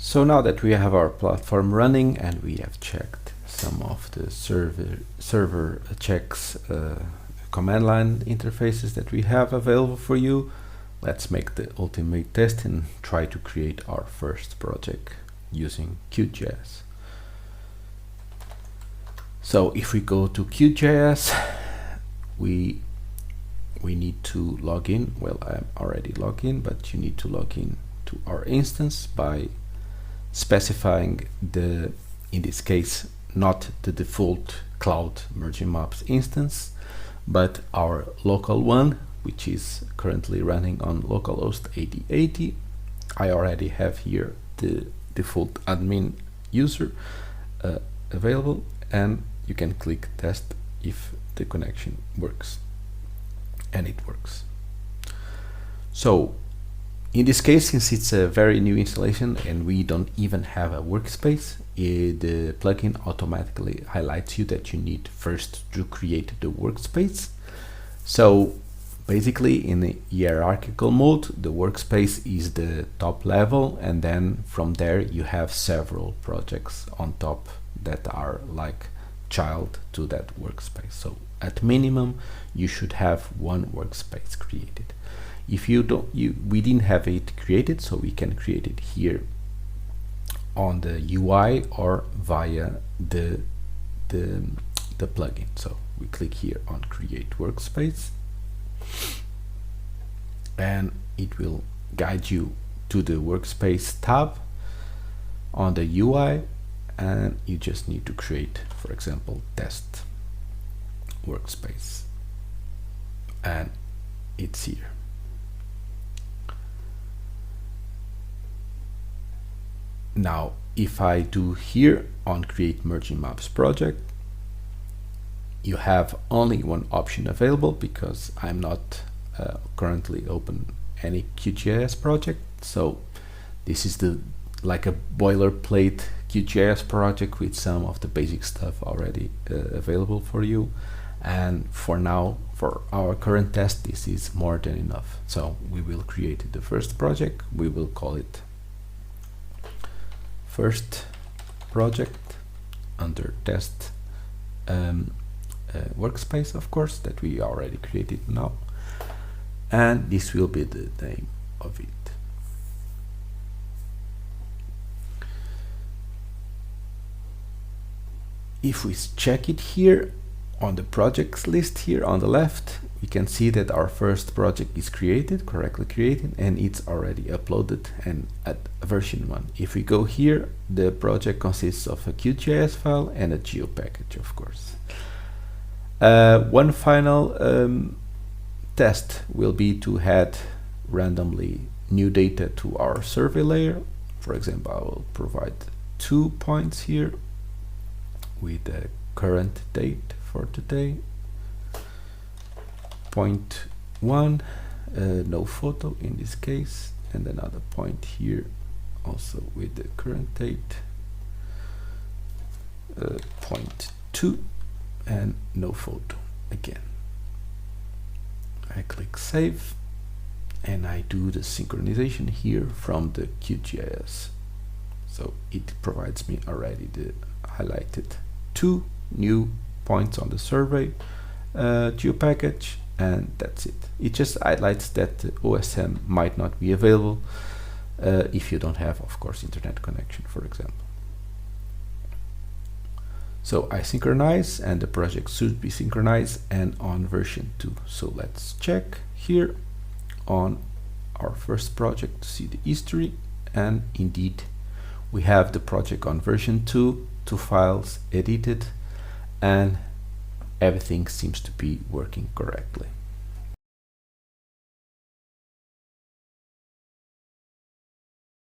So now that we have our platform running and we have checked some of the server checks command line interfaces that we have available for you, let's make the ultimate test and try to create our first project using QGIS. So if we go to QGIS, we need to log in. Well, I'm already logged in, but you need to log in to our instance by specifying the, in this case, not the default cloud Mergin Maps instance, but our local one, which is currently running on localhost 8080. I already have here the default admin user available, and you can click test if the connection works, and it works. So in this case, since it's a very new installation and we don't even have a workspace, the plugin automatically highlights you that you need first to create the workspace. So basically, in the hierarchical mode, the workspace is the top level, and then from there you have several projects on top that are like child to that workspace. So at minimum, you should have one workspace created. If you don't, we didn't have it created, so we can create it here on the UI or via the plugin. So we click here on create workspace, and it will guide you to the workspace tab on the UI, and you just need to create, for example, test workspace, and it's here. Now, if I do here on create Mergin Maps project, you have only one option available because I'm not currently open any QGIS project. So this is the like a boilerplate QGIS project with some of the basic stuff already available for you. And for now, for our current test, this is more than enough. So we will create the first project. We will call it first project under test workspace, of course, that we already created now, and this will be the name of it. If we check it here on the projects list here on the left, we can see that our first project is correctly created, and it's already uploaded and at version 1. If we go here, the project consists of a QGIS file and a geo package, of course. One final test will be to add randomly new data to our survey layer. For example, I will provide 2 points here with the current date for today. Point 1, no photo in this case, and another point here also with the current date. Point 2 and no photo again. I click save, and I do the synchronization here from the QGIS. So it provides me already the highlighted 2 new points on the survey geo package, and that's it. It just highlights that the OSM might not be available if you don't have, of course, internet connection, for example. So I synchronize, and the project should be synchronized and on version 2. So let's check here on our first project to see the history, and indeed we have the project on version 2, 2 files edited, and everything seems to be working correctly.